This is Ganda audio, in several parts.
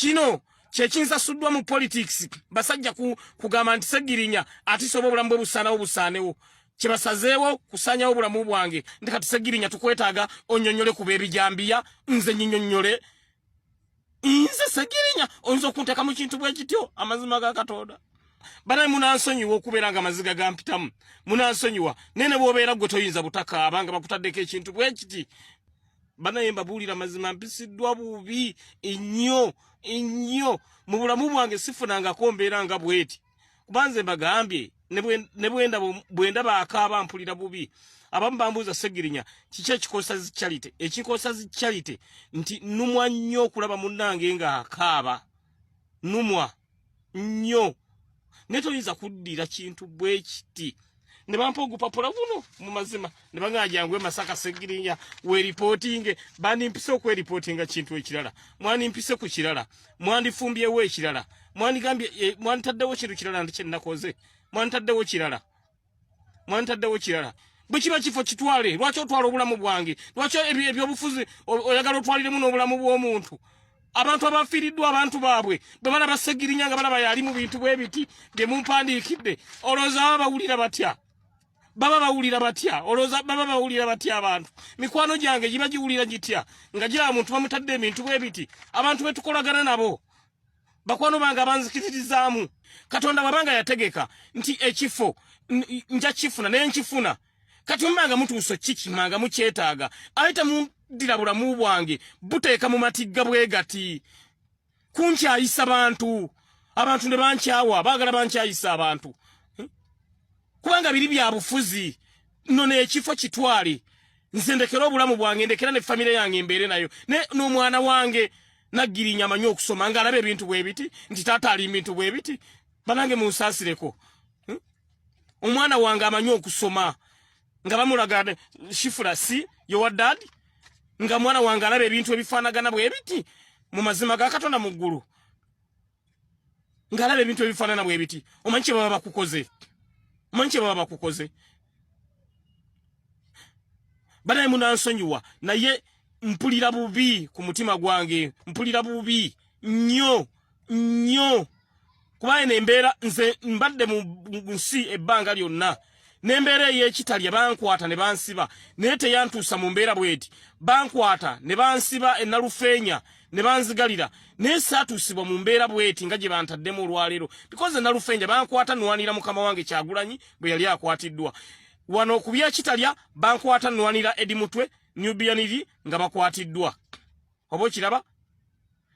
kino kyechinza suddwa mu politics basajja kugamba nti Segirinya atisobola obulamu busanawo kibasazeewo kusanya obulamu bwange ndikati Segirinya tukwetaaga onyonyole kuba ebijambiya nze nyinyonyole inze Segirinya onzo kunteka mu kintu bwe kityo amazima ga Katonda bana munansonyiwa okubeera nga amaziga gampitamu munansonyiwa nene bwobeera gwe toyinza butaka abanga bakutaddeko ekintu bwe kiti bana yemba bulira mazima mpisiddwa bubi ennyo mu bulamu bwange sifunanga kombeera nga bweti kubanze mbagambye ne bwenda baakaaba mpulira bubi abamu bambuuza Segirinya kiki ekikosa charity ekikosa charity nti numwa nnyo okulaba munnange nga akaaba numwa nnyo netoyinza kuddira kintu bwe kiti ne bampa ogupapula buno mu mazima ne bangajangwe Masaka Segirinya we reporting bandi mpise okwereportinga kintu ekirala mwani mpise ku kirala mwandi fumbyewo ekirala mwani gambye mwani taddewo kintu kirala ndi kyennakoze mwani taddewo kirala bwe kiba kifo kitwale lwaki otwala obulamu bwange lwaki ebyobufuzi oyagala otwaliremu n'obulamu bw'omuntu abantu abafiiriddwa abantu baabwe bwe balaba Segirinya nga balaba yali mu bintu bwe biti bye mumpandiikidde olowooza baba bawulira batya olowooza baba bawulira batya abantu mikwano gyange giba giwulira gitya nga gira muntu bamutadde ebintu bwe biti abantu betukolagana nabo bakwano bange abanzikirizaamu Katonda wabanga yategeka nti ekifo nja kifuna naye nkifuna kati mmanga mutuuso kikimanga mukyetaaga ayita mundira bulamu bwange buteeka mu matigga bwe gati kunkyayisa abantu ne bankyawa baagala bankyayisa abantu kubanga biri bya bufuzi none ekifo kitwale nze ndekera obulamu bwange ndekera ne family yange embeere nayo n'omwana wange Nagirinya amanyi okusoma nga alabe ebintu bwe biti nti taata ali bintu bwe biti banange munsasireko omwana wange amanyi okusoma nga bamulaga shifura si your dad nga mwana wange alabe ebintu ebifaanagana bwe biti mu mazima ga Katonda mu ggulu nga alabe ebintu ebifaanana bwe biti omanyi kye baba bakukoze banaye munansonyiwa naye mpulira bubi ku mutima gwange mpulira bubi nnyo kuba nembeera nze mbadde mu nsi ebbanga lyonna nembeera ey'ekitalya bankwata ne bansiba naye teyantuusa mu mbeera bweti bankwata ne bansiba ennalufeenya ne banzigalira naye saatuusibwa mu mbeera bweti nga gye bantaddemu olwaleero because ennalufeenya bankwata nwanira mukama wange Kyagulanyi bwe yali akwatiddwa wano ku byekitalya bankwata nwanira Edimutwe Nubianiri nga bakwatiddwa oba kiraba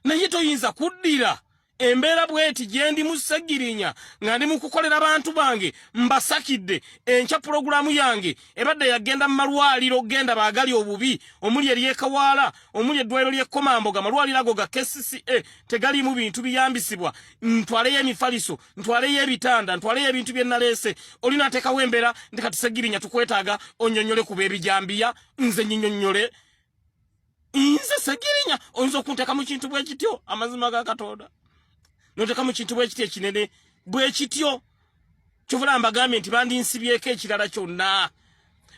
naye toyinza kuddira embeera bweti gyendi mu Segirinya nga ndi mu kukolera abantu bange mbasakidde enkya programu yange ebadde yagenda mu malwaliro genda baagali obubi omuli ery'Ekawaala omuli eddwaliro ly'Ekkomamboga malwaliro ago ga KCCA tegali mu bintu biyambisibwa ntwaleyo emifaliso ntwaleyo ebitanda ntwaleyo ebintu bye naleese olina ateekawo embeera ndi kati Segirinya tukwetaaga onyonyole kuba ebijambiya nze nyinyonyole nze Segirinya oyinza okunteeka mu kintu bwe kityo amazima ga Katonda noteka mu kintu bwe kityo ekinene bwe kityo kyovula mbagambye nti bandinsibyeko ekirala kyonna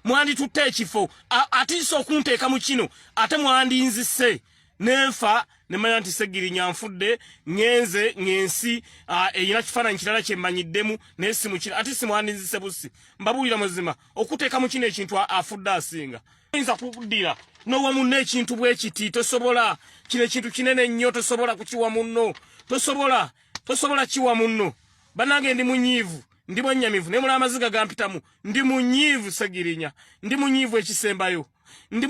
mwanditutte ekifo atiisa okunteeka mu kino ate mwandinzise nenfa nemanya nti Segirinya nfudde ng'ensi eyina kifaananyi kirala kyemmanyiddemu naye si mukira ate simwandinzise busi mbabuulira muzima okuteeka mu kino ekintu afudde asinga oyinza kuddira nowa munno ekintu bwe kiti tosobola kino ekintu kinene nnyo tosobola kukiwa munno tosobola kiwa munno banange ndi munyiivu ndi bwennyamivu naye mula amaziga gampitamu ndi munyiivu Segirinya ndi munyiivu ekisembayo ndi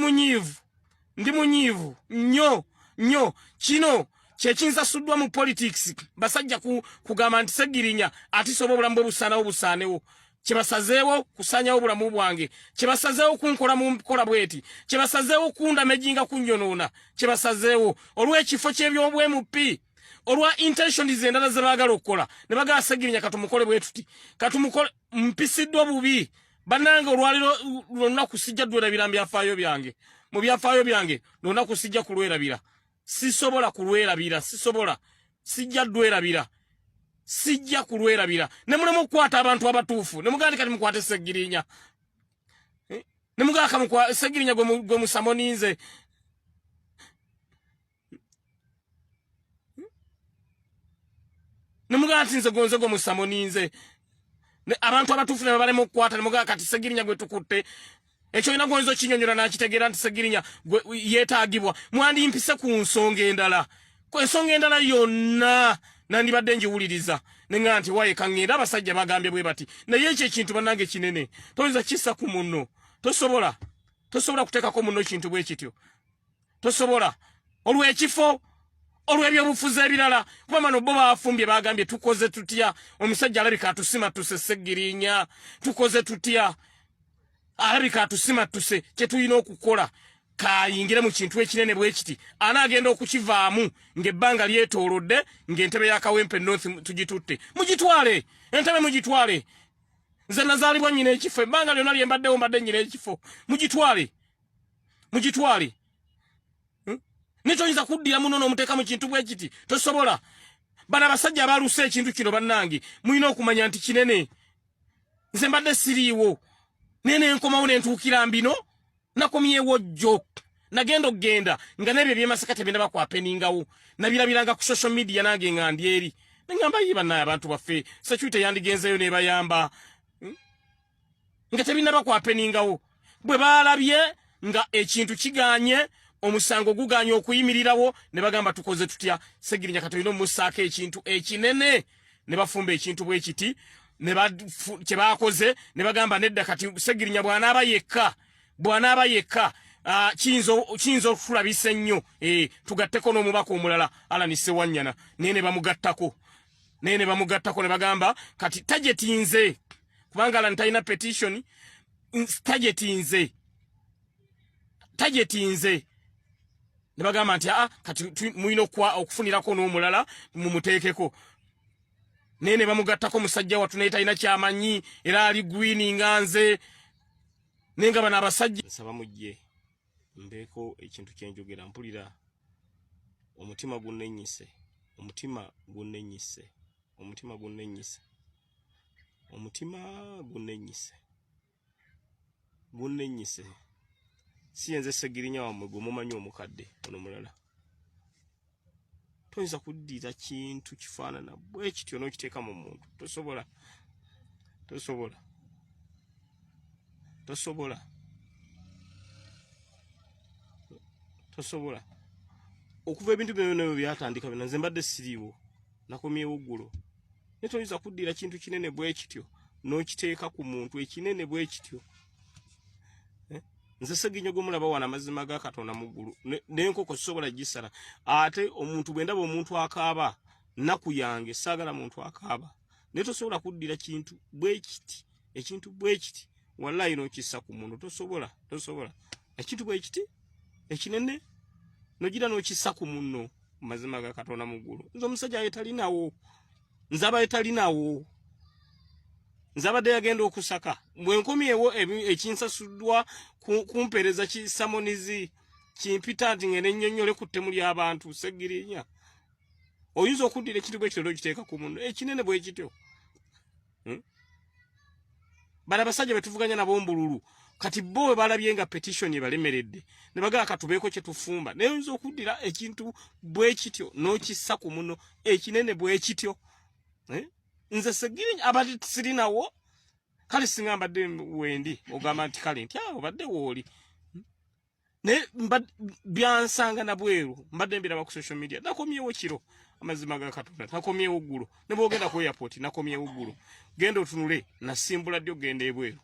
munyiivu nnyo kino kyekinsasuddwa mu politics basajja kugamba nti Segirinya atisobola obulamu bwe busaanewo kibasazeewo kusanyawo obulamu bwange kibasazeewo kunkola mu nkola bweti kibasazeewo kundama ejjinga kunnyonoona kibasazeewo olw'ekifo ky'ebyobwemupi olwa intentions endala ze baagala okukola ne bagala Segirinya katumukole bwe tuti katumukole mpisiddwa bubi bannange olwaliro lunaku sijja dwerabira byafaayo byange mu byafaayo byange lunaku sijja kulwerabira sisobola kulwerabira sijja kulwerabira ne mulemu okukwata abantu abatuufu ne mugandi kati mukwate Segirinya ne mugaka Segirinya gwe musamoninze Neganti nze gonzego musamoninze. Abantu abatufuna balemo kwata ne muga kati Segirinya gwe tukutte. Ekyo ina gonzo kinyonyola na kitegera nti Segirinya yetaagibwa. Mwandi mpise ku nsonga endala. Ko ensonga endala yonna nandibadde njiwuliriza. Nenga nti waye kangenda abasajja bagambye bwe bati. Naye ekyo ekintu banange kinene. Toyinza kissa ku munno. Tosobola kuteekako munno kintu bwe kityo. Tosobola. Olw'ekifo olw'ebyobufuzi ebirala kuba bano bo bafumbye bagambye tukoze tutya omusajja alabika atusima tuse Segirinya tukoze tutya alabika atusima tuse kye tulina okukola kayingire mu kintu ekinene bwe kiti anaagenda okukivaamu ng'ebbanga lyetoolodde ng'entebe ya Kawempe North tugitutte mugitwale entebe mugitwale nze nazaalibwa nnyina ekifo ebbanga lyonna lye mbaddewo mbadde nnyina ekifo mugitwale Nichoyinza kuddira muno n'omuteeka mu kintu bwe kiti tosobola bana abasajja abaluse ekintu kino bannange muyina okumanya nti kinene nze mbadde siriiwo nene nkomawo ne ntuukira mbino nakomyewo jjo nagenda okgenda nga n'ebyo ebyemasaka tebenda bakwapeningawo nabirabiranga ku social media nange ngandi eri nengamba yiba naye abantu baffe security yandigenzeyo nebayamba nga tebinna bakwapeningawo bwe balabye nga ekintu kiganye omusango guganya okuyimirirawo ne bagamba tukoze tutya Segirinya katoyino musaaka ekintu ekinene ne bafumba ekintu bwe kiti ne kye bakoze ne bagamba nedda kati Segirinya bw'anaaba yekka kiyinza okulabisa ennyo tugatteko n'omubaka omulala Alan Sewanyana nene bamugattako ne bagamba kati tagetinze kubanga Alan talina petition tagetinze ne bagamba nti kati muyina okufunirako n'omulala mumuteekeko nene bamugattako musajja watu naye talina kyamanyi era ali gwini nga nze nenga bana abasajja nsaba mujje mbeeko ekintu kyenjogera mpulira omutima gunnenyise siyenze Segirinya wamwe gwe mumanyi omukadde ono mulala toyinza kuddira kintu kifaanana bwe kityo n'okiteeka mu muntu tosobola okuva ebintu byonna byatandika bino nze mbadde siriiwo nakomyewo ggulo naye toyinza kuddira kintu kinene bwe kityo n'okiteeka ku muntu ekinene bwe kityo nze Segirinya gomulaba wana amazima ga Katonda mu ggulu n'enkoko sobola gisala ate omuntu bwendaba omuntu akaaba naku yange saagala muntu akaaba naye tosobola kuddira kintu bwe kiti ekintu bwe kiti wallahi n'okissa ku muntu tosobola ekintu bwe kiti ekinene nogira n'okissa ku munno mazima ga Katonda mu ggulu nze omusajja yetalinawo nzabadde yagenda okusaka bwenkomyewo ekinsasuddwa kumpereza kisamonizi kimpita nti ngene nnyonnyole ku ttemu ly'abantu Segirinya oyinza okuddira ekintu bwe kityo n'okiteeka ku munno ekinene bwe kityo bana abasajja betuvuganya nabo mbululu kati bo bwe balabye nga petition ebalemeredde ne bagala katubeeko kye tufumba naye oyinza okuddira ekintu bwe kityo n'okissa ku munno ekinene bwe kityo nze Segirinya abadde sirinawo kale singa mbadde wendi ogamba nti kale nti obadde wooli ne byansanga na bweru mbadde mbiraba ku social media nakomyewo kiro amazima ga Katonda nakomyewo ggulo ne boogenda ku airport nakomyewo ggulo genda otunule nasimbula ddyo genda ebweru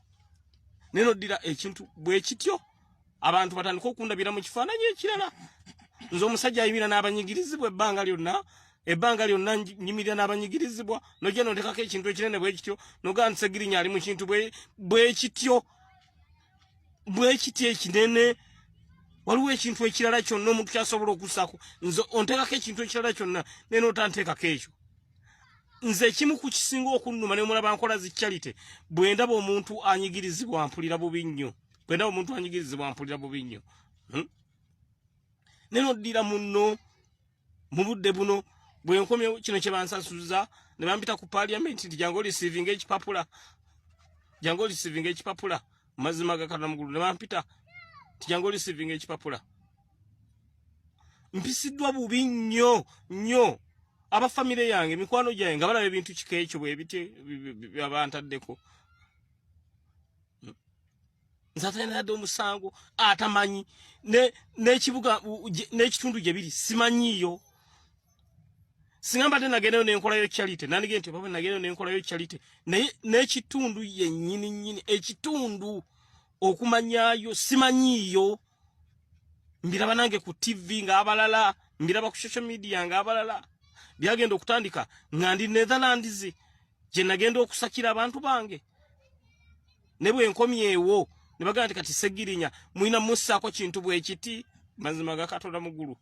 neno ddira ekintu bwe kityo abantu batandika okundabira mu kifaananyi ekirala nze omusajja ayimira n'abanyigirizibwa ebbanga lyonna nyimirira n'abanyigirizibwa nojja nondekako ekintu ekinene bwe kityo nogaa nti Segirinya ali mu kintu bwe kityo ekinene waliwo ekintu ekirala kyonna omuntu kyasobola okussako nze onteekako ekintu ekirala kyonna naye n'otanteekako ekyo nze ekimu ku kisinga okunnuma ne mulaba nkola zikyalite bwe ndaba omuntu anyigirizibwa mpulira bubi nnyo naye noddira munno mu budde buno bwe nkomye kino kye bansasuza ne bampita ku parliament nti jangu receiving ekipapula mazima ga Katonda mu ggulu ne bampita nti jangu receiving ekipapula mpisiddwa bubi nnyo aba family yange mikwano gyange nga balaba ebintu kikeekyo bwe bite abantaddeko nzatana ndo musango atamanyi n'ekibuga n'ekitundu gye biri simanyiyo singamba tena gendo n'enkola yo charity nanige nti baba nagendo n'enkola yo charity n'ekitundu yennyini ekitundu okumanyayo simanyiyo mbiraba nange ku TV nga abalala mbiraba ku social media nga abalala byagenda okutandika ngandi Netherlands je nagenda okusakira abantu bange nebwe enkomyewo nibaga kati segirinya muina musako kintu bwe kiti mazima gakatonda mugulu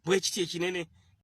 bwe kiti ekinene